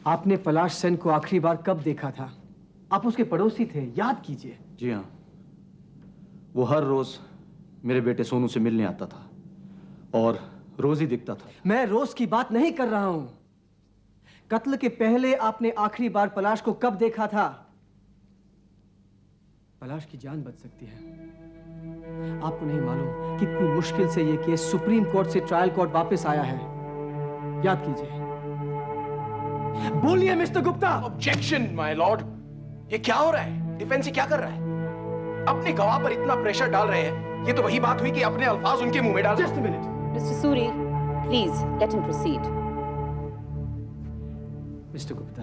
आपने पलाश सेन को आखिरी बार कब देखा था? आप उसके पड़ोसी थे, याद कीजिए। जी हाँ, वो हर रोज मेरे बेटे सोनू से मिलने आता था और रोज ही दिखता था। मैं रोज की बात नहीं कर रहा हूं। कत्ल के पहले आपने आखिरी बार पलाश को कब देखा था? पलाश की जान बच सकती है। आपको नहीं मालूम कितनी मुश्किल से यह केस सुप्रीम कोर्ट से ट्रायल कोर्ट वापस आया है। याद कीजिए। बोलिए mister Gupta. Objection my Lord. ये क्या हो रहा है? डिफेंस क्या कर रहा है? अपने गवाह पर इतना प्रेशर डाल रहे हैं। ये तो वही बात हुई कि अपने अल्फाज उनके मुंह में डाल। Just a minute. Mister Suri, please let him proceed. Mister Gupta,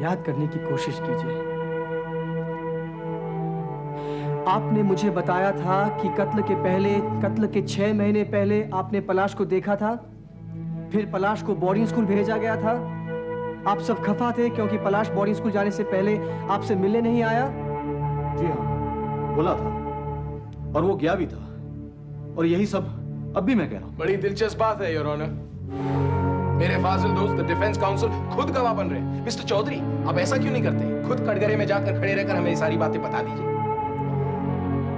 याद करने की कोशिश कीजिए। आपने मुझे बताया था कि कत्ल के 6 महीने पहले आपने पलाश को देखा था। फिर पलाश को बोर्डिंग स्कूल भेजा गया था। आप सब खफा थे क्योंकि पलाश बोर्डिंग स्कूल जाने से पहले आपसे मिलने नहीं आया। जी हाँ, बोला था और वो गया भी था। और यही सब अब भी मैं कह रहा हूँ। बड़ी दिलचस्प बात है योर ऑनर। मेरे फाजिल दोस्त डिफेंस काउंसिल खुद गवाह बन रहे हैं। मिस्टर चौधरी, आप ऐसा क्यों नहीं करते? खुद कटघरे में जाकर खड़े रहकर हमें ये सारी बातें बता दीजिए।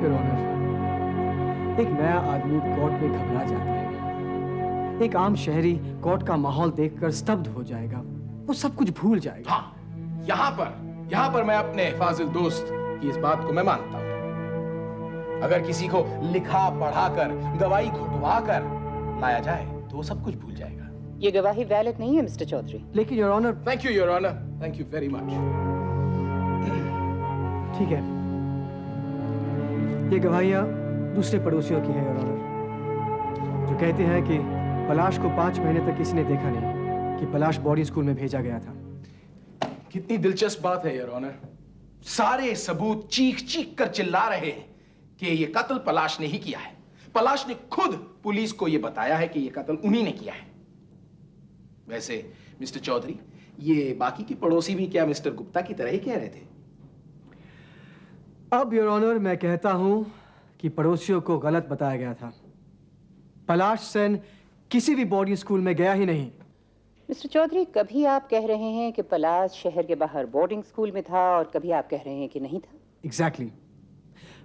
योर ऑनर, एक नया आदमी कोर्ट में घबरा जाता है। एक आम शहरी कोर्ट का माहौल देखकर स्तब्ध हो जाएगा। वो सब कुछ भूल जाएगा। हाँ, यहाँ पर मैं अपने फाजिल दोस्त की इस बात को मैं मानता हूँ। अगर किसी को लिखा पढ़ाकर गवाही घुटवाकर लाया जाए तो वो सब कुछ भूल जाएगा। ये गवाही वैलिड नहीं है मिस्टर चौधरी। लेकिन your honour. Thank you your honour, thank you very much. ठीक है, ये गवाहियां दूसरे पड़ोसियों की है योर ऑनर, जो कहते हैं कि पलाश को 5 महीने तक किसी ने देखा नहीं, कि पलाश बोर्डिंग स्कूल में भेजा गया था। कितनी दिलचस्प बात है योर ऑनर। सारे सबूत चीख चीख कर चिल्ला रहे हैं कि ये कत्ल पलाश ने ही किया है। पलाश ने खुद पुलिस को यह बताया है कि यह कत्ल उन्हीं ने किया है। वैसे मिस्टर चौधरी, ये बाकी के पड़ोसी भी क्या मिस्टर गुप्ता की तरह ही कह रहे थे? अब योर ऑनर, मैं कहता हूं कि पड़ोसियों को गलत बताया गया था। पलाश सेन किसी भी बोर्डिंग स्कूल में गया ही नहीं। मिस्टर चौधरी, कभी आप कह रहे हैं कि पलाश शहर के बाहर बोर्डिंग स्कूल में था और कभी आप कह रहे हैं कि नहीं था। एग्जैक्टली।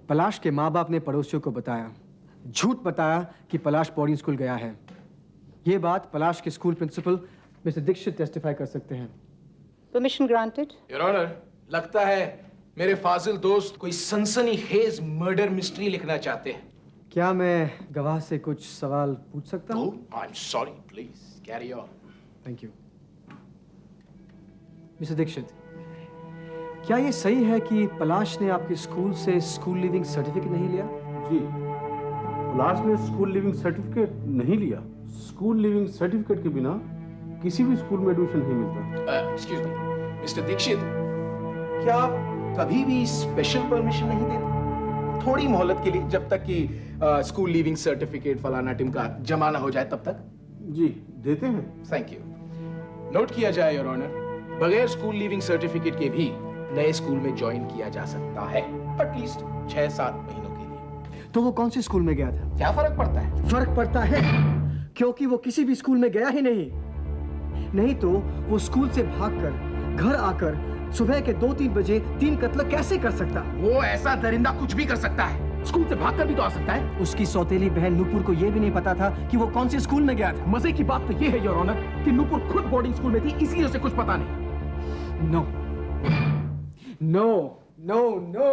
पलाश के माँ बाप ने पड़ोसियों को बताया, झूठ बताया कि पलाश बोर्डिंग स्कूल गया है। ये बात पलाश के school principal mister Dixit testify कर सकते हैं। Permission granted. योर ऑनर, लगता है मेरे फाजिल दोस्त कोई सनसनीखेज मर्डर मिस्ट्री लिखना चाहते हैं। क्या मैं गवाह से कुछ सवाल पूछ सकता हूँ? I am sorry, please carry on. Thank you. Mister Dixit, क्या ये सही है कि पलाश ने आपके स्कूल से स्कूल लिविंग सर्टिफिकेट नहीं लिया? जी, पलाश ने स्कूल लिविंग सर्टिफिकेट नहीं लिया। स्कूल लिविंग सर्टिफिकेट के बिना किसी भी स्कूल में एडमिशन नहीं मिलता। एक्सक्यूज मी मिस्टर दीक्षित, क्या आप कभी भी स्पेशल परमिशन नहीं देते? थोड़ी मोहलत के लिए, जब तक कि स्कूल लिविंग सर्टिफिकेट फलाना टिमका जमा ना हो जाए तब तक? जी, देते हैं। Thank you. नोट किया जाए योर ऑनर, बगैर स्कूल लिविंग सर्टिफिकेट के भी नए स्कूल में ज्वाइन किया जा सकता है, एटलीस्ट 6-7 महीनों के लिए। तो वो कौन से स्कूल में गया था? क्या फर्क पड़ता है? फर्क पड़ता है, क्योंकि वो किसी भी स्कूल में गया ही नहीं। नहीं तो वो स्कूल से भागकर घर आकर सुबह के 2-3 बजे 3 कत्ल कैसे कर सकता? वो ऐसा दरिंदा कुछ भी कर सकता है। स्कूल से भागकर भी तो आ सकता है। उसकी सौतेली बहन नूपुर को यह भी नहीं पता था कि वो कौन से स्कूल में गया था। मजे की बात तो ये है योर ऑनर कि नूपुर खुद बोर्डिंग स्कूल में थी, इसलिए उसे कुछ पता नहीं। नो नो नो नो,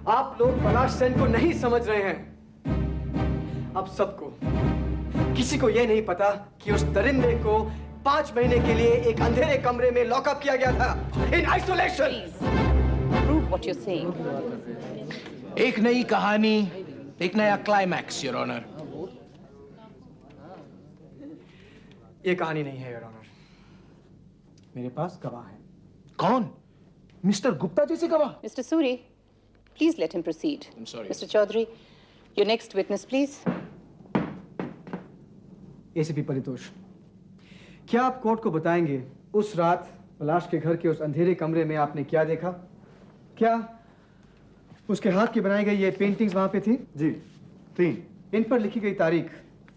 आप लोग पलाश सेन को नहीं समझ रहे हैं। अब सबको, किसी को यह नहीं पता कि उस दरिंदे को 5 महीने के लिए एक अंधेरे कमरे में लॉकअप किया गया था, in isolation. Prove what you're saying. एक नई कहानी, एक नया क्लाइमैक्स योर ऑनर। ये कहानी नहीं है योर ऑनर, मेरे पास गवाह है। कौन? मिस्टर गुप्ता जैसे गवाह? Mr. Suri, please let him proceed. I'm sorry. Mr. Chaudhary, your next witness, please. ACP Paritosh, क्या आप कोर्ट को बताएंगे उस रात पलाश के घर के उस अंधेरे कमरे में आपने क्या देखा? क्या उसके हाथ की बनाई गई ये पेंटिंग्स वहां पे थी? जी, 3। इन पर लिखी गई तारीख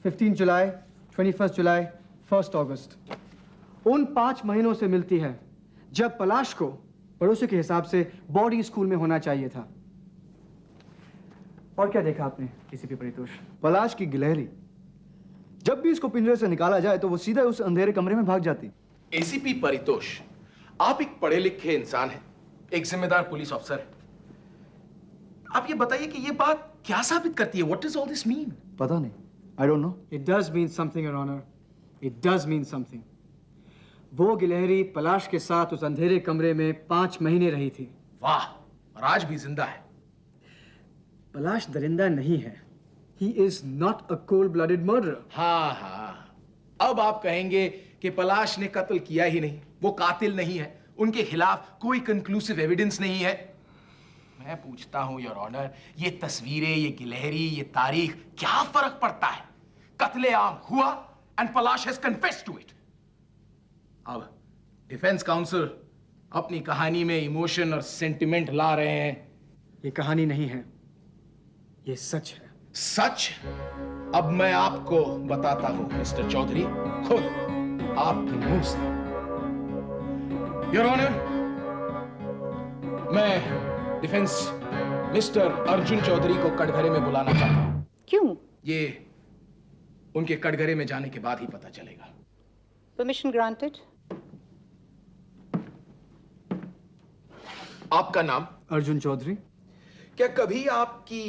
15 जुलाई, 21 जुलाई, 1 अगस्त। उन 5 महीनों से मिलती है जब पलाश को पड़ोसी के हिसाब से बोर्डिंग स्कूल में होना चाहिए था। और क्या देखा आपने एसीपी परितोष? पलाश की गिलहरी। जब भी इसको पिंजरे से निकाला जाए तो वो सीधा उस अंधेरे कमरे में भाग जाती। एसीपी परितोष, आप एक पढ़े लिखे इंसान हैं, एक जिम्मेदार पुलिस अफसर हैं। आप ये बताइए कि ये बात क्या साबित करती है? What does all this mean? पता नहीं, I don't know. It does mean something, Your Honor. It does mean something. वो गिलहरी पलाश के साथ उस अंधेरे कमरे में 5 महीने रही थी। वाह, और आज भी जिंदा है। पलाश दरिंदा नहीं है। He is not a cold-blooded murderer. हाँ, अब आप कहेंगे कि पलाश ने कत्ल किया ही नहीं, वो कातिल नहीं है, उनके खिलाफ कोई कंक्लूसिव एविडेंस नहीं है। मैं पूछता हूं योर ऑनर, ये तस्वीरें, ये गिलहरी, ये तारीख, क्या फर्क पड़ता है? कत्लेआम हुआ and Palash has confessed to it. अब डिफेंस काउंसिल अपनी कहानी में इमोशन और सेंटिमेंट ला रहे हैं। ये कहानी नहीं है, ये सच है। सच? अब मैं आपको बताता हूं मिस्टर चौधरी, खुद आपके मुंह से। योर ऑनर, मैं डिफेंस मिस्टर अर्जुन चौधरी को कटघरे में बुलाना चाहता हूं। क्यों? ये उनके कटघरे में जाने के बाद ही पता चलेगा। Permission granted. आपका नाम? अर्जुन चौधरी। क्या कभी आपकी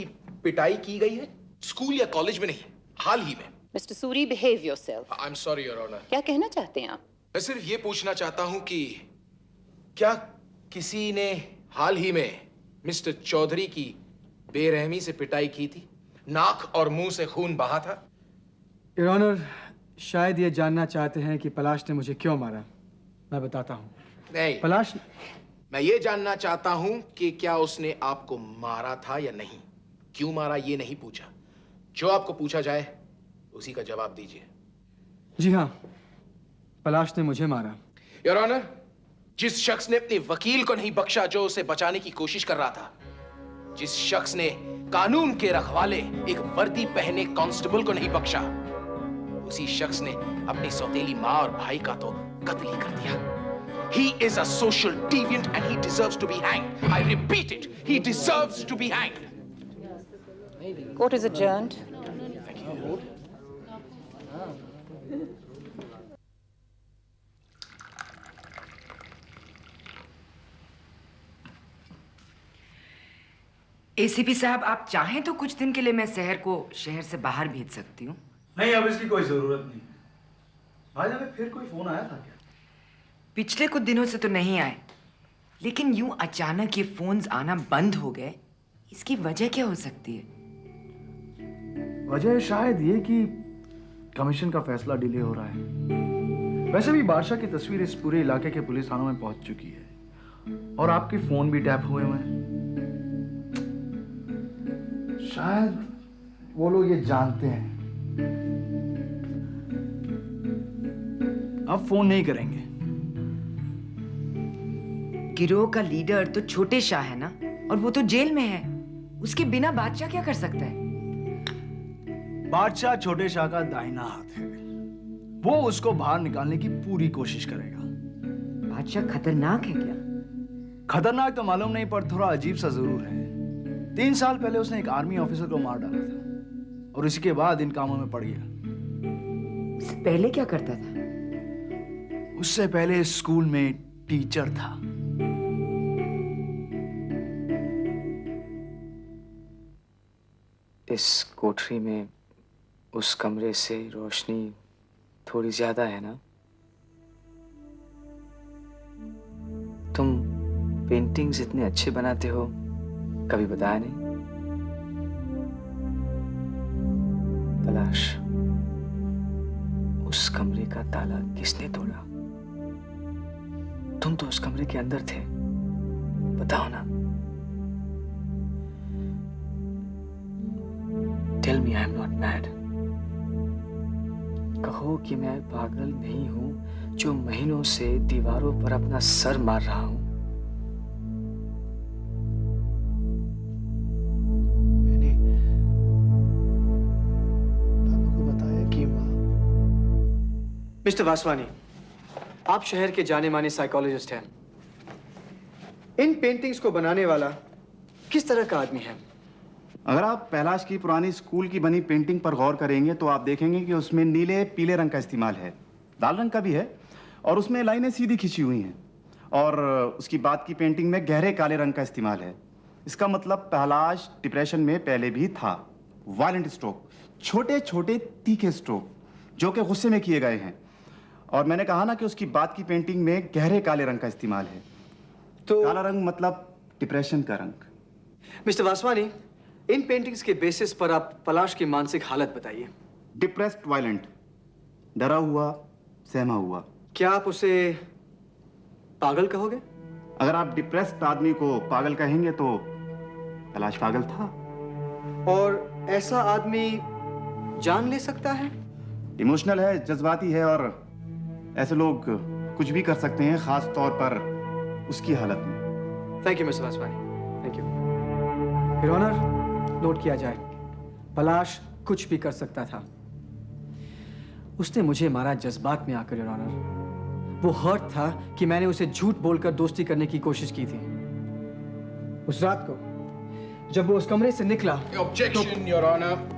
पिटाई की गई है? स्कूल या कॉलेज में नहीं, हाल ही में। Mister Suri, behave yourself. I am sorry your honour. क्या कहना चाहते हैं आप? मैं सिर्फ ये पूछना चाहता हूं कि क्या किसी ने हाल ही में मिस्टर चौधरी की बेरहमी से पिटाई की थी? नाक और मुंह से खून बहा था? योर ऑनर, शायद ये जानना चाहते हैं कि पलाश ने मुझे क्यों मारा। मैं बताता हूँ। नहीं, पलाश, मैं ये जानना चाहता हूं कि क्या उसने आपको मारा था या नहीं। क्यों मारा ये नहीं पूछा। जो आपको पूछा जाए उसी का जवाब दीजिए। जी हाँ, पलाश ने मुझे मारा। योर ऑनर, जिस शख्स ने अपने वकील को नहीं बख्शा जो उसे बचाने की कोशिश कर रहा था, जिस शख्स ने कानून के रखवाले एक वर्दी पहने कांस्टेबल को नहीं बख्शा, उसी शख्स ने अपनी सौतेली मां और भाई का तो कत्ल ही कर दिया। He is a social deviant and he deserves to be hanged. I repeat it, he deserves to be hanged. Court is adjourned. ACP साहब, आप चाहें तो कुछ दिन के लिए मैं शहर को शहर से बाहर भेज सकती हूँ। नहीं, अब इसकी कोई जरूरत नहीं। आज हमें फिर कोई फोन आया था क्या? पिछले कुछ दिनों से तो नहीं आए, लेकिन यूं अचानक ये फोन्स आना बंद हो गए, इसकी वजह क्या हो सकती है? वजह शायद ये कि कमीशन का फैसला डिले हो रहा है। वैसे भी बादशाह की तस्वीर इस पूरे इलाके के पुलिस थानों में पहुंच चुकी है और आपके फोन भी टैप हुए हैं। शायद वो लोग ये जानते हैं, अब फोन नहीं करेंगे। गिरोह का लीडर तो छोटे शाह है ना, और वो तो जेल में है। उसके बिना बादशाह क्या कर सकता है? बादशाह छोटे शाह का दाहिना हाथ है, वो उसको बाहर निकालने की पूरी कोशिश करेगा। बादशाह खतरनाक है क्या? खतरनाक तो मालूम नहीं, पर थोड़ा अजीब सा जरूर है। 3 साल पहले उसने एक आर्मी ऑफिसर को मार डाला था और इसी के बाद इन कामों में पड़ गया। उससे पहले क्या करता था? उससे पहले स्कूल में टीचर था। इस कोठरी में उस कमरे से रोशनी थोड़ी ज्यादा है ना? तुम पेंटिंग्स इतने अच्छे बनाते हो, कभी बताया नहीं। पलाश, उस कमरे का ताला किसने तोड़ा? तुम तो उस कमरे के अंदर थे, बताओ ना। Tell me I'm not mad. कहो कि मैं पागल नहीं हूं जो महीनों से दीवारों पर अपना सर मार रहा हूं। मैंने पापा को बताया कि माँ। मिस्टर वासवानी, आप शहर के जाने माने साइकोलॉजिस्ट हैं। इन पेंटिंग्स को बनाने वाला किस तरह का आदमी है? अगर आप पलाश की पुरानी स्कूल की बनी पेंटिंग पर गौर करेंगे तो आप देखेंगे कि उसमें नीले पीले रंग का इस्तेमाल है, लाल रंग का भी है, और उसमें लाइनें सीधी खिंची हुई हैं, और उसकी बाद की पेंटिंग में गहरे काले रंग का इस्तेमाल है। इसका मतलब पलाश डिप्रेशन में पहले भी था। वायलेंट स्ट्रोक, छोटे छोटे तीखे स्ट्रोक जो कि गुस्से में किए गए हैं, और मैंने कहा ना कि उसकी बाद की पेंटिंग में गहरे काले रंग का इस्तेमाल है। तो काला रंग मतलब डिप्रेशन का रंग। मिस्टर वासवानी, इन पेंटिंग्स के बेसिस पर आप पलाश की मानसिक हालत बताइए। डिप्रेस्ड वायलेंट, डरा हुआ, सहमा हुआ। क्या आप उसे पागल कहोगे? अगर आप डिप्रेस्ड आदमी को पागल कहेंगे तो पलाश पागल था। और ऐसा आदमी जान ले सकता है? इमोशनल है, जज्बाती है, और ऐसे लोग कुछ भी कर सकते हैं, खास तौर पर उसकी हालत में। Thank you mister Vaswani, thank you. Your honour, note किया जाए, पलाश कुछ भी कर सकता था। उसने मुझे मारा जज्बात में आकर, योर ऑनर। वो हर्ट था कि मैंने उसे झूठ बोलकर दोस्ती करने की कोशिश की थी। उस रात को जब वो उस कमरे से निकला। Objection your honour.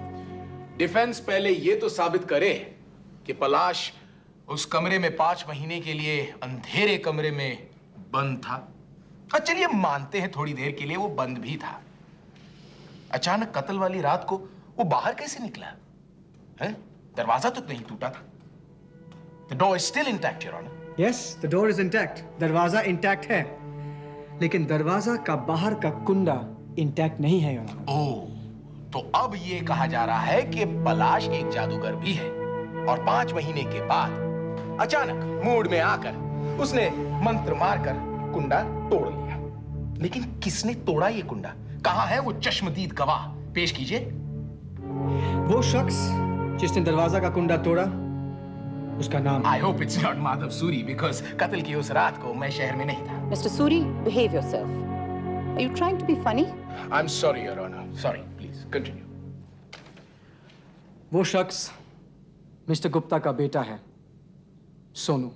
डिफेंस पहले ये तो साबित करे कि पलाश उस कमरे में 5 महीने के लिए अंधेरे कमरे में बंद था। और चलिए मानते हैं थोड़ी देर के लिए वो बंद भी था। अचानक कत्ल वाली रात को वो बाहर कैसे निकला है? दरवाजा तो नहीं टूटा था। The door is still intact, Your Honor. Yes, the door is intact. दरवाजा इंटैक्ट है, लेकिन दरवाजा का बाहर का कुंडा इंटैक्ट नहीं है, योर ऑनर। ओह, तो अब ये कहा जा रहा है कि पलाश एक जादूगर भी है, और 5 महीने के बाद अचानक मूड में आकर उसने मंत्र मारकर कुंडा तोड़ लिया। लेकिन किसने तोड़ा ये कुंडा? कहां है वो चश्मदीद गवाह? पेश कीजिए। वो शख्स जिसने दरवाजा का कुंडा तोड़ा, उसका नाम। I hope it's not Madhav Suri, because कत्ल की उस रात को मैं शहर में नहीं था। Mr. Suri, behave yourself. Are you trying to be funny? I'm sorry, Your Honor. Sorry, please continue. वो शख्स मिस्टर गुप्ता का बेटा है, सोनू।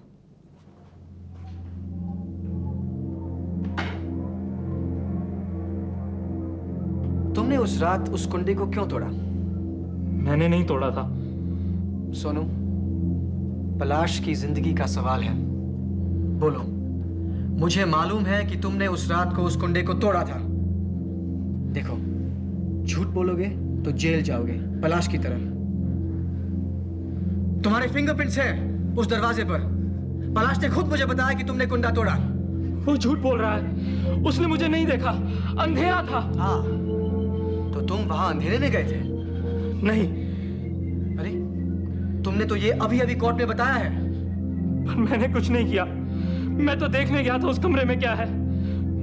तुमने उस रात उस कुंडे को क्यों तोड़ा? मैंने नहीं तोड़ा था। सोनू, पलाश की जिंदगी का सवाल है, बोलो। मुझे मालूम है कि तुमने उस रात को उस कुंडे को तोड़ा था। देखो, झूठ बोलोगे तो जेल जाओगे, पलाश की तरह। तुम्हारे फिंगरप्रिंट्स हैं उस दरवाजे पर। पलाश ने खुद मुझे बताया कि तुमने कुंडा तोड़ा। वो झूठ बोल रहा है, उसने मुझे नहीं देखा, अंधेरा था। हाँ, तो तुम वहां अंधेरे में गए थे? नहीं। अरे, तुमने तो ये अभी अभी कोर्ट में बताया है। पर मैंने कुछ नहीं किया, मैं तो देखने गया था उस कमरे में क्या है।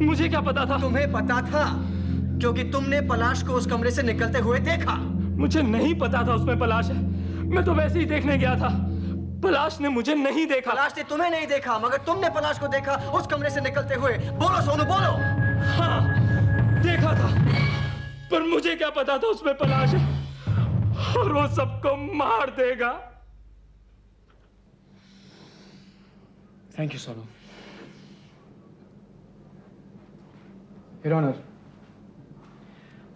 मुझे क्या पता था? तुम्हें पता था क्योंकि तुमने पलाश को उस कमरे से निकलते हुए देखा। मुझे नहीं पता था उसमें पलाश है, मैं तो वैसे ही देखने गया था। पलाश ने मुझे नहीं देखा। पलाश ने तुम्हें नहीं देखा, मगर तुमने पलाश को देखा उस कमरे से निकलते हुए। बोलो सोनू, बोलो। हाँ, देखा था, पर मुझे क्या पता था उसमें पलाश है और वो सबको मार देगा। Thank you Sonu. Your honour,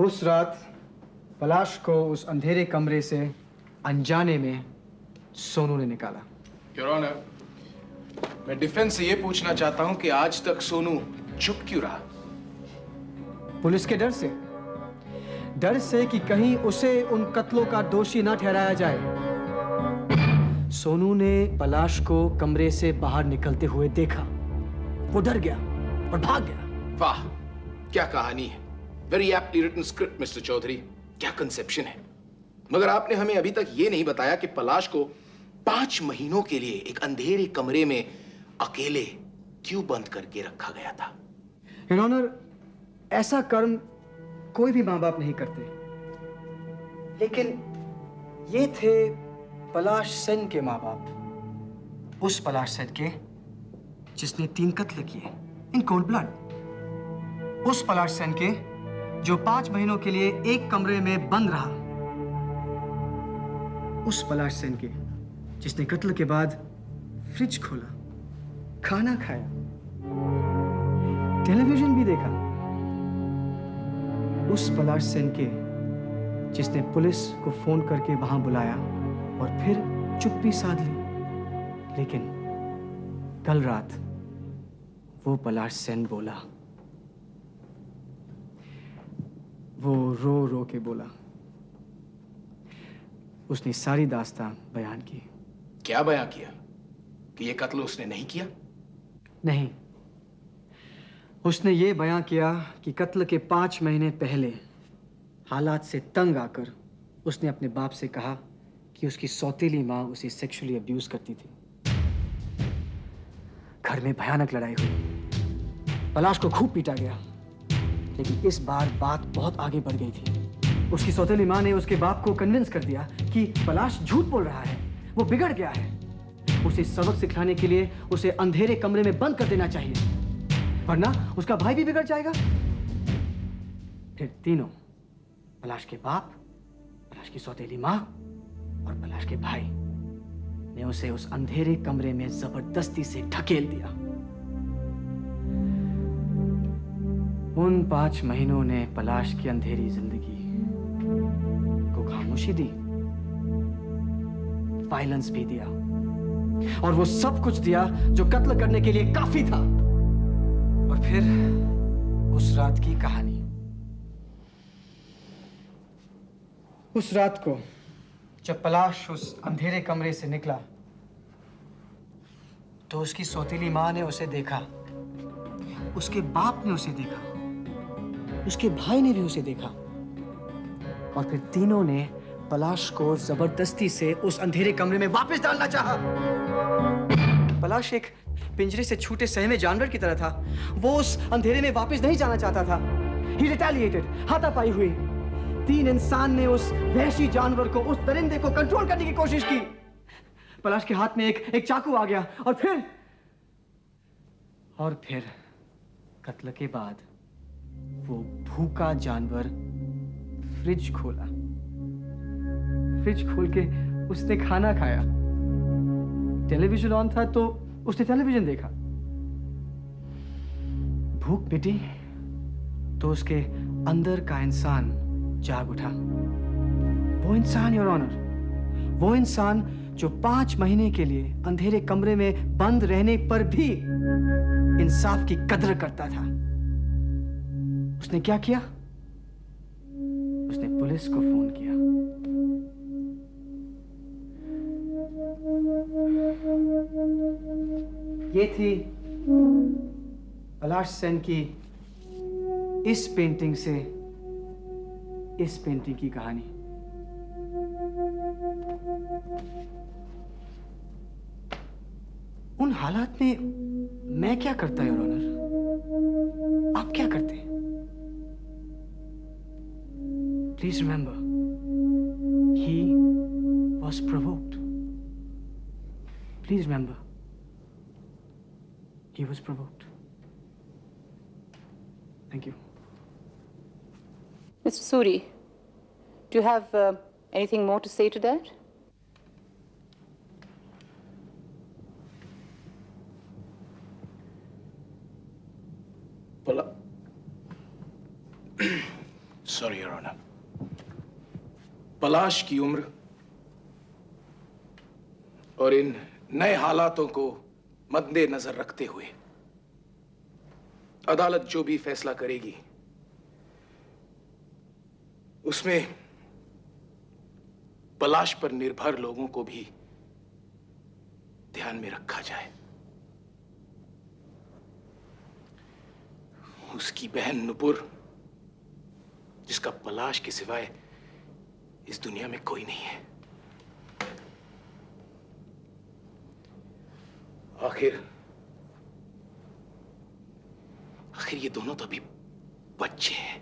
उस रात पलाश को उस अंधेरे कमरे से अनजाने में सोनू ने निकाला। योर ऑनर, मैं डिफेंस से ये पूछना चाहता हूं कि आज तक सोनू चुप क्यों रहा? पुलिस के डर से। डर से कि कहीं उसे उन कत्लों का दोषी ना ठहराया जाए। सोनू ने पलाश को कमरे से बाहर निकलते हुए देखा। वो डर गया और भाग गया। वाह, क्या कहानी है। Very aptly written script mister Chaudhary. क्या कंसेप्शन है। मगर आपने हमें अभी तक ये नहीं बताया कि पलाश को 5 महीनों के लिए एक अंधेरे कमरे में अकेले क्यों बंद करके रखा गया था। योर ऑनर, ऐसा कर्म कोई भी मां बाप नहीं करते, लेकिन ये थे पलाश सेन के मां बाप। उस पलाश सेन के जिसने 3 कत्ल किए इन कोल्ड ब्लड। उस पलाश सेन के जो 5 महीनों के लिए एक कमरे में बंद रहा। उस पलाश सेन के जिसने कत्ल के बाद फ्रिज खोला खाना खाया, टेलीविजन भी देखा। उस पलाश सेन के जिसने पुलिस को फोन करके वहां बुलाया और फिर चुप्पी साध ली। लेकिन कल रात वो पलाश सेन बोला, वो रो रो के बोला। उसने सारी दास्तान बयान की। क्या बयां किया? कि ये कत्ल उसने नहीं किया? नहीं, उसने ये बयां किया कि कत्ल के 5 महीने पहले हालात से तंग आकर उसने अपने बाप से कहा कि उसकी सौतेली माँ उसे सेक्सुअली अब्यूज करती थी। घर में भयानक लड़ाई हुई, पलाश को खूब पीटा गया। लेकिन इस बार बात बहुत आगे बढ़ गई थी। उसकी सौतेली माँ ने उसके बाप को कन्विंस कर दिया कि पलाश झूठ बोल रहा है, वो बिगड़ गया है। उसे सबक सिखाने के लिए उसे अंधेरे कमरे में बंद कर देना चाहिए, वरना उसका भाई भी बिगड़ जाएगा। फिर तीनों, पलाश के बाप, पलाश की सौतेली माँ और पलाश के भाई ने उसे उस अंधेरे कमरे में जबरदस्ती से ढकेल दिया। उन 5 महीनों ने पलाश की अंधेरी जिंदगी को खामोशी दी, वायलेंस भी दिया, और वो सब कुछ दिया जो कत्ल करने के लिए काफी था। और फिर उस रात की कहानी। उस रात को जब पलाश उस अंधेरे कमरे से निकला तो उसकी सौतेली माँ ने उसे देखा, उसके बाप ने उसे देखा, उसके भाई ने भी उसे देखा, और फिर तीनों ने पलाश को जबरदस्ती से उस अंधेरे कमरे में वापस डालना चाहा। पलाश एक पिंजरे से छूटे सहमे जानवर की तरह था। वो उस अंधेरे में वापस नहीं जाना चाहता था। He retaliated, हाथापाई हुई। 3 इंसान ने उस वहशी जानवर को, उस दरिंदे को कंट्रोल करने की कोशिश की। पलाश के हाथ में एक चाकू आ गया, और फिर कत्ल के बाद वो भूखा जानवर फ्रिज खोला। फ्रिज खोल के उसने खाना खाया। टेलीविजन ऑन था तो उसने टेलीविजन देखा। भूख मिटी तो उसके अंदर का इंसान जाग उठा। वो इंसान, योर ऑनर, वो इंसान जो 5 महीने के लिए अंधेरे कमरे में बंद रहने पर भी इंसाफ की कदर करता था। उसने क्या किया? उसने पुलिस को फोन किया। ये थी पलाश सेन की इस पेंटिंग से इस पेंटिंग की कहानी। उन हालात में मैं क्या करता, योर ऑनर? आप क्या करते? Please remember, he was provoked. Please remember, he was provoked. Thank you. Mr. Suri, do you have anything more to say to that? Sorry, Your Honor. पलाश की उम्र और इन नए हालातों को मद्देनजर रखते हुए अदालत जो भी फैसला करेगी उसमें पलाश पर निर्भर लोगों को भी ध्यान में रखा जाए। उसकी बहन नुपुर, जिसका पलाश के सिवाय इस दुनिया में कोई नहीं है। आखिर ये दोनों तो अभी बच्चे हैं।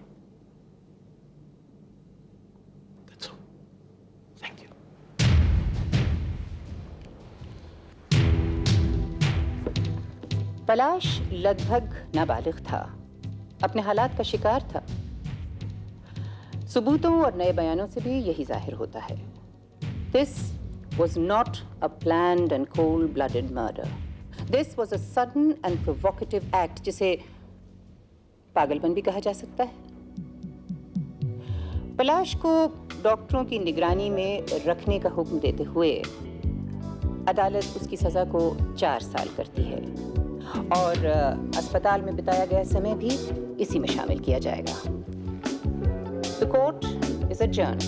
That's all. Thank you. पलाश लगभग नाबालिग था, अपने हालात का शिकार था। सबूतों और नए बयानों से भी यही जाहिर होता है। This was not a planned and cold-blooded murder. This was a sudden and provocative act, जिसे पागलपन भी कहा जा सकता है। पलाश को डॉक्टरों की निगरानी में रखने का हुक्म देते हुए अदालत उसकी सजा को 4 साल करती है और अस्पताल में बिताया गया समय भी इसी में शामिल किया जाएगा। The court is adjourned.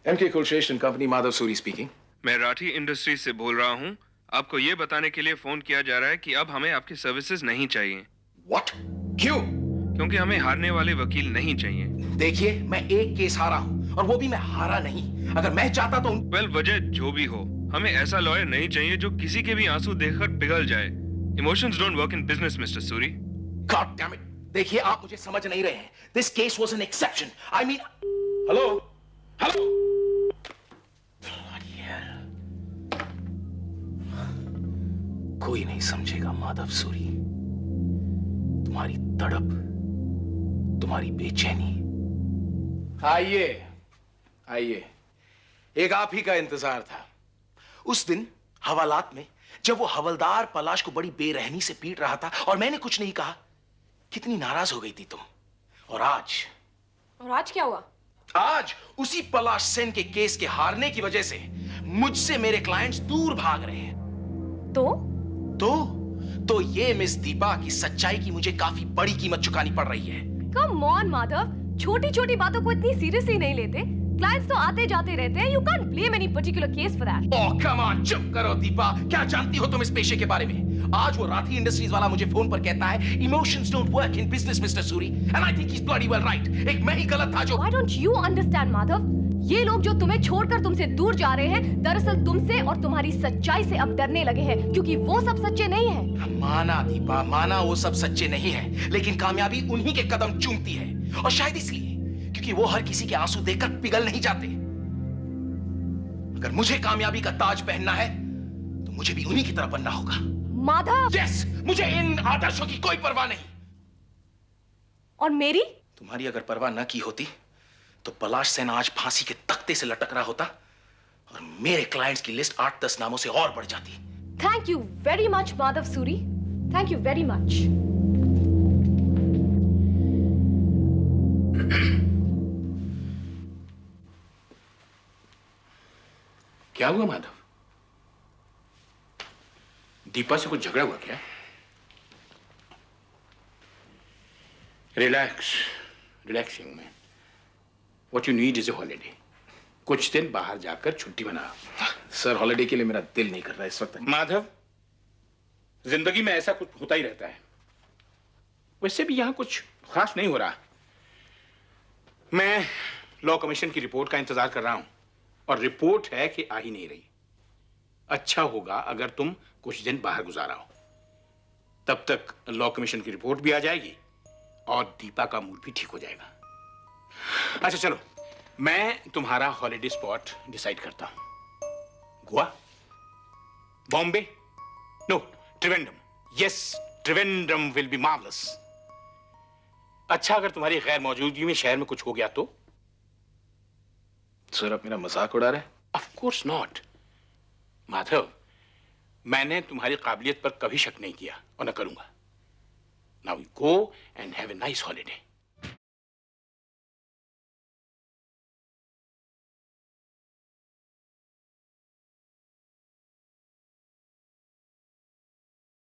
MK Kulshresht and Company, Madhav Suri speaking. मैं राठी इंडस्ट्रीज से बोल रहा हूँ। आपको ये बताने के लिए फोन किया जा रहा है कि अब हमें आपकी सर्विसेज नहीं चाहिए। What? क्यों? क्योंकि हमें हारने वाले वकील नहीं चाहिए। देखिए, मैं एक केस हारा हूँ और वो भी मैं हारा नहीं। अगर मैं चाहता तो वेल, वजह जो भी हो, हमें ऐसा लॉयर नहीं चाहिए जो किसी के भी आंसू देखकर पिघल जाए। Emotions don't work in business, mister Suri. God damn it! देखिए, आप मुझे समझ नहीं रहे हैं। This case was an exception. I mean, hello, hello. कोई नहीं समझेगा माधव सूरी, तुम्हारी तड़प, तुम्हारी बेचैनी। आइए, आइए, एक आप ही का इंतजार था। उस दिन हवालात में जब वो हवलदार पलाश को बड़ी बेरहमी से पीट रहा था और मैंने कुछ नहीं कहा, कितनी नाराज हो गई थी तुम। और आज क्या हुआ? आज उसी पलाश सेन के केस के हारने की वजह से मुझसे मेरे क्लाइंट्स दूर भाग रहे हैं। तो ये मिस दीपा की सच्चाई की मुझे काफी बड़ी कीमत चुकानी पड़ रही है। कम ऑन माधव, छोटी छोटी बातों को इतनी सीरियसली नहीं लेते। क्लाइंट्स तो आते जाते रहते हैं। You can't blame any particular case for that. Oh come on, चुप करो दीपा। क्या जानती हो तुम इस पेशे के बारे में? आज वो राठी इंडस्ट्रीज वाला मुझे फोन पर कहता है, emotions don't work in business mister Suri, and I think he is bloody well right. एक मैं ही गलत था जो। Why don't you understand Madhav? ये लोग जो तुम्हें छोड़कर तुमसे दूर जा रहे हैं, दरअसल तुमसे और तुम्हारी सच्चाई से अब डरने लगे हैं, क्योंकि वो सब सच्चे नहीं हैं। माना दीपा, माना वो सब सच्चे नहीं है, लेकिन कामयाबी उन्हीं के कदम चूमती है, और शायद इसलिए क्योंकि वो हर किसी के आंसू देखकर पिघल नहीं जाते। अगर मुझे कामयाबी का ताज पहनना है तो मुझे भी उन्हीं की तरह बनना होगा। माधव! यस, मुझे इन आदर्शों की कोई परवाह नहीं। और मेरी? तुम्हारी अगर परवाह न की होती तो पलाश सेन आज फांसी के तख्ते से लटक रहा होता और मेरे क्लाइंट्स की लिस्ट 8-10 नामों से और बढ़ जाती। Thank you very much Madhav Suri, thank you very much. क्या हुआ माधव? दीपा से कुछ झगड़ा हुआ क्या? Relax, relax young man. What you need is a holiday. कुछ दिन बाहर जाकर छुट्टी मना। सर, हॉलिडे के लिए मेरा दिल नहीं कर रहा इस वक्त। माधव, जिंदगी में ऐसा कुछ होता ही रहता है। वैसे भी यहां कुछ खास नहीं हो रहा। मैं लॉ कमीशन की रिपोर्ट का इंतजार कर रहा हूं और रिपोर्ट है कि आ ही नहीं रही। अच्छा होगा अगर तुम कुछ दिन बाहर गुजारा हो, तब तक लॉ कमीशन की रिपोर्ट भी आ जाएगी और दीपा का मूड भी ठीक हो जाएगा। अच्छा चलो, मैं तुम्हारा हॉलिडे स्पॉट डिसाइड करता हूं। Goa, Bombay, no, Trivandrum. Yes, Trivandrum will be marvellous. अच्छा, अगर तुम्हारी गैर मौजूदगी में शहर में कुछ हो गया तो? सर, आप मेरा मजाक उड़ा रहे हैं? ऑफ कोर्स नॉट माधव, मैंने तुम्हारी काबिलियत पर कभी शक नहीं किया और न करूंगा। Now you go and have a nice holiday.